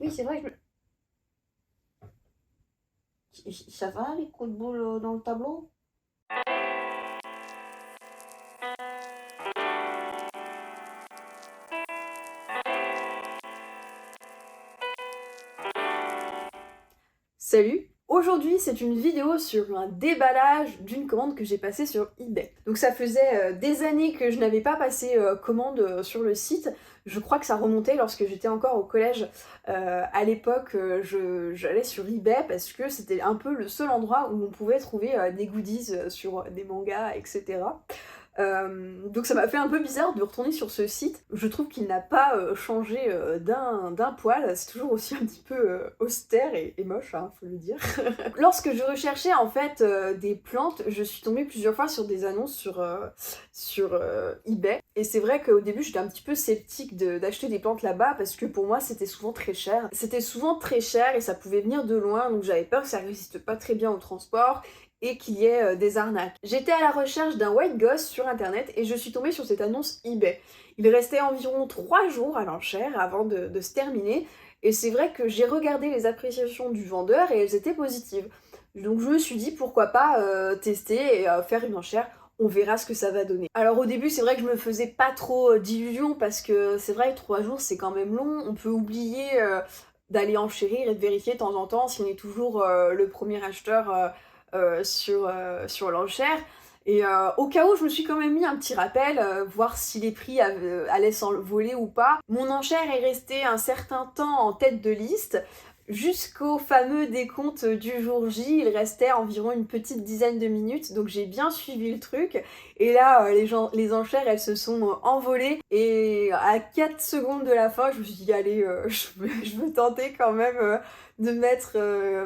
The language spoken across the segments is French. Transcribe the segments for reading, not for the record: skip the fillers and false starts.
Oui, c'est vrai que ça va les coups de boule dans le tableau? Salut! Aujourd'hui, c'est une vidéo sur un déballage d'une commande que j'ai passée sur eBay. Donc ça faisait des années que je n'avais pas passé commande sur le site. Je crois que ça remontait lorsque j'étais encore au collège. À l'époque, j'allais sur eBay parce que c'était un peu le seul endroit où on pouvait trouver des goodies sur des mangas, etc. Donc ça m'a fait un peu bizarre de retourner sur ce site. Je trouve qu'il n'a pas changé d'un poil, c'est toujours aussi un petit peu austère et moche, hein, faut le dire. Lorsque je recherchais en fait des plantes, je suis tombée plusieurs fois sur des annonces sur eBay. Et c'est vrai qu'au début j'étais un petit peu sceptique d'acheter des plantes là-bas parce que pour moi c'était souvent très cher. C'était souvent très cher et ça pouvait venir de loin, donc j'avais peur que ça résiste pas très bien au transport et qu'il y ait des arnaques. J'étais à la recherche d'un white ghost sur internet et je suis tombée sur cette annonce eBay. Il restait environ 3 jours à l'enchère avant de se terminer et c'est vrai que j'ai regardé les appréciations du vendeur et elles étaient positives. Donc je me suis dit pourquoi pas tester et faire une enchère. On verra ce que ça va donner. Alors au début c'est vrai que je me faisais pas trop d'illusions parce que c'est vrai que 3 jours c'est quand même long. On peut oublier d'aller enchérir et de vérifier de temps en temps si on est toujours le premier acheteur sur l'enchère. Et au cas où, je me suis quand même mis un petit rappel, voir si les prix allaient s'envoler ou pas. Mon enchère est restée un certain temps en tête de liste. Jusqu'au fameux décompte du jour J, il restait environ une petite dizaine de minutes, donc j'ai bien suivi le truc. Et là, les enchères, elles se sont envolées. Et à 4 secondes de la fin, je me suis dit, allez, je veux tenter quand même de mettre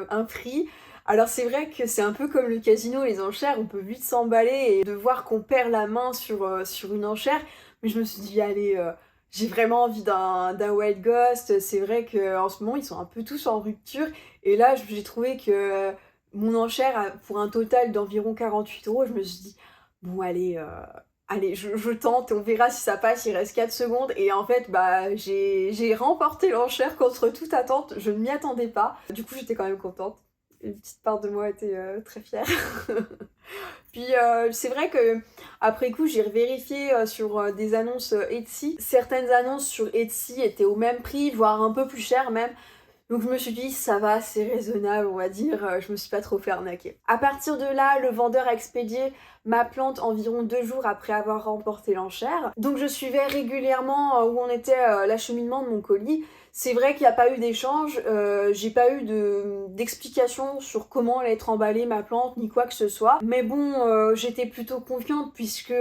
un prix. Alors c'est vrai que c'est un peu comme le casino, les enchères, on peut vite s'emballer et de voir qu'on perd la main sur une enchère, mais je me suis dit, allez, j'ai vraiment envie d'un Wild Ghost, c'est vrai qu'en ce moment ils sont un peu tous en rupture, et là j'ai trouvé que mon enchère, pour un total d'environ 48 €, je me suis dit, bon allez, allez, je tente, on verra si ça passe, il reste 4 secondes, et en fait, bah, j'ai remporté l'enchère contre toute attente, je ne m'y attendais pas, du coup j'étais quand même contente. Une petite part de moi était très fière. Puis c'est vrai que après coup j'ai vérifié sur des annonces Etsy. Certaines annonces sur Etsy étaient au même prix, voire un peu plus cher même. Donc je me suis dit ça va, c'est raisonnable on va dire, je me suis pas trop fait arnaquer. À partir de là, le vendeur a expédié ma plante environ 2 jours après avoir remporté l'enchère. Donc je suivais régulièrement où en était l'acheminement de mon colis. C'est vrai qu'il n'y a pas eu d'échange, j'ai pas eu d'explication sur comment allait être emballée ma plante ni quoi que ce soit. Mais bon, j'étais plutôt confiante puisque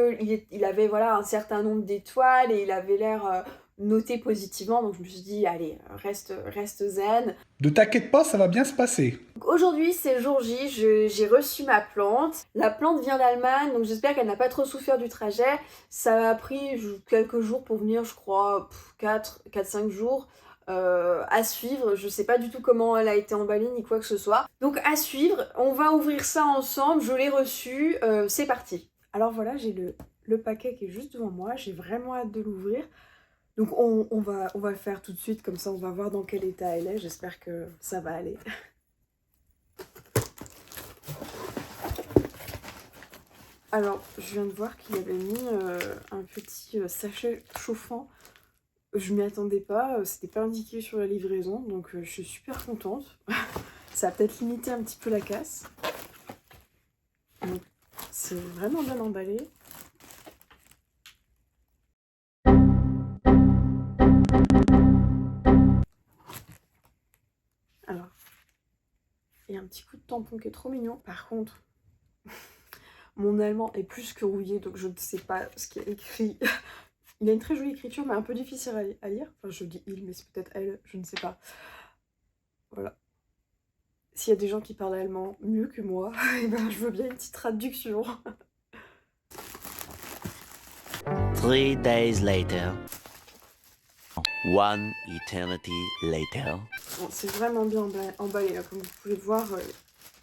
il avait voilà un certain nombre d'étoiles et il avait l'air noté positivement, donc je me suis dit allez, reste zen. Ne t'inquiète pas, ça va bien se passer. Aujourd'hui, c'est jour J, j'ai reçu ma plante. La plante vient d'Allemagne, donc j'espère qu'elle n'a pas trop souffert du trajet. Ça a pris quelques jours pour venir, je crois, 4-5 jours. À suivre, je sais pas du tout comment elle a été emballée ni quoi que ce soit. Donc à suivre, on va ouvrir ça ensemble, je l'ai reçu, c'est parti. Alors voilà, j'ai le paquet qui est juste devant moi, j'ai vraiment hâte de l'ouvrir. Donc on va le faire tout de suite, comme ça on va voir dans quel état elle est, j'espère que ça va aller. Alors, je viens de voir qu'il avait mis un petit sachet chauffant. Je m'y attendais pas, c'était pas indiqué sur la livraison, donc je suis super contente. Ça a peut-être limité un petit peu la casse. Donc, c'est vraiment bien emballé. Alors, il y a un petit coup de tampon qui est trop mignon. Par contre, mon allemand est plus que rouillé, donc je ne sais pas ce qu'il y a écrit. Il a une très jolie écriture, mais un peu difficile à lire. Enfin, je dis il, mais c'est peut-être elle, je ne sais pas. Voilà. S'il y a des gens qui parlent allemand mieux que moi, eh ben, je veux bien une petite traduction. 3 days later. One eternity later. Bon, c'est vraiment bien emballé, là, comme vous pouvez le voir.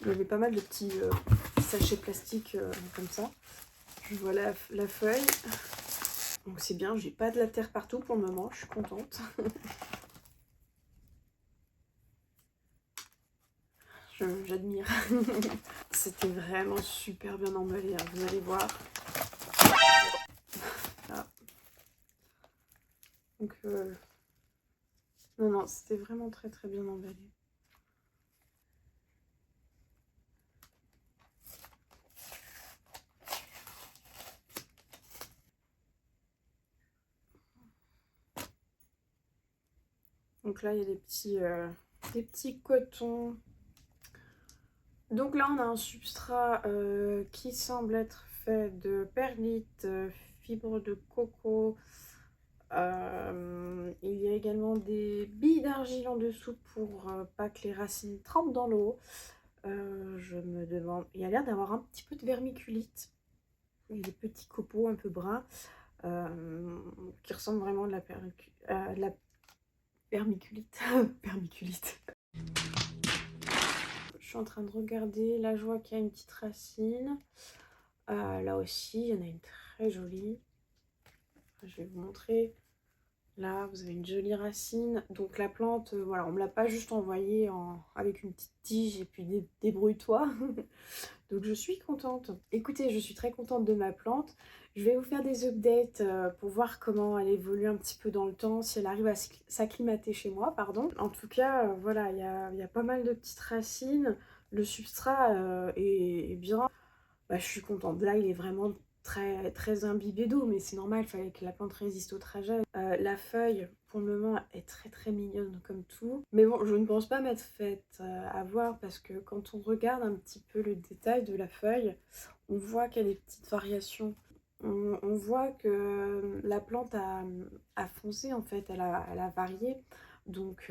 Il y avait pas mal de petits sachets plastiques comme ça. Je vois la feuille. Donc c'est bien, j'ai pas de la terre partout pour le moment, je suis contente. J'admire. C'était vraiment super bien emballé, hein, vous allez voir. Là. Donc, non, c'était vraiment très très bien emballé. Donc là, il y a des petits cotons. Donc là, on a un substrat qui semble être fait de perlite, fibres de coco. Il y a également des billes d'argile en dessous pour pas que les racines trempent dans l'eau. Je me demande... Il y a l'air d'avoir un petit peu de vermiculite. Il y a des petits copeaux un peu bruns qui ressemblent vraiment à de la vermiculite. Vermiculite. Je suis en train de regarder. Là, je vois qu'il y a une petite racine. Là aussi, il y en a une très jolie. Je vais vous montrer. Là, vous avez une jolie racine. Donc la plante, voilà, on me l'a pas juste envoyée avec une petite tige et puis débrouille-toi. Donc je suis contente. Écoutez, je suis très contente de ma plante. Je vais vous faire des updates pour voir comment elle évolue un petit peu dans le temps, si elle arrive à s'acclimater chez moi, pardon. En tout cas, voilà, il y a pas mal de petites racines. Le substrat est bien. Bah, je suis contente. Là, il est vraiment très, très imbibé d'eau, mais c'est normal, il fallait que la plante résiste au trajet. La feuille, pour le moment, est très très mignonne comme tout. Mais bon, je ne pense pas m'être faite avoir parce que quand on regarde un petit peu le détail de la feuille, on voit qu'il y a des petites variations. On voit que la plante a foncé en fait, elle a varié. Donc,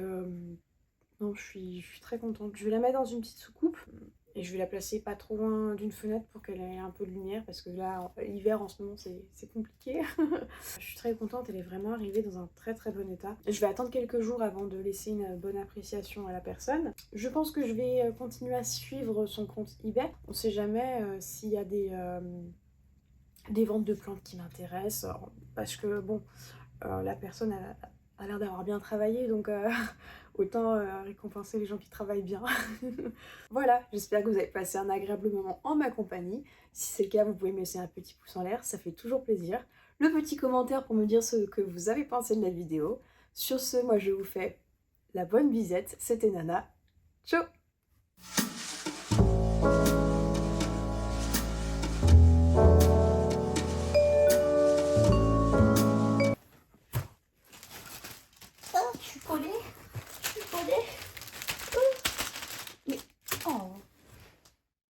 non, je suis très contente. Je vais la mettre dans une petite soucoupe. Et je vais la placer pas trop loin d'une fenêtre pour qu'elle ait un peu de lumière parce que là, l'hiver en ce moment, c'est compliqué. Je suis très contente, elle est vraiment arrivée dans un très très bon état. Je vais attendre quelques jours avant de laisser une bonne appréciation à la personne. Je pense que je vais continuer à suivre son compte eBay. On sait jamais s'il y a des ventes de plantes qui m'intéressent. Parce que bon, la personne a l'air d'avoir bien travaillé, donc autant récompenser les gens qui travaillent bien. Voilà, j'espère que vous avez passé un agréable moment en ma compagnie. Si c'est le cas, vous pouvez me laisser un petit pouce en l'air, ça fait toujours plaisir. Le petit commentaire pour me dire ce que vous avez pensé de la vidéo. Sur ce, moi je vous fais la bonne bisette, c'était Nana. Ciao! Je suis collée.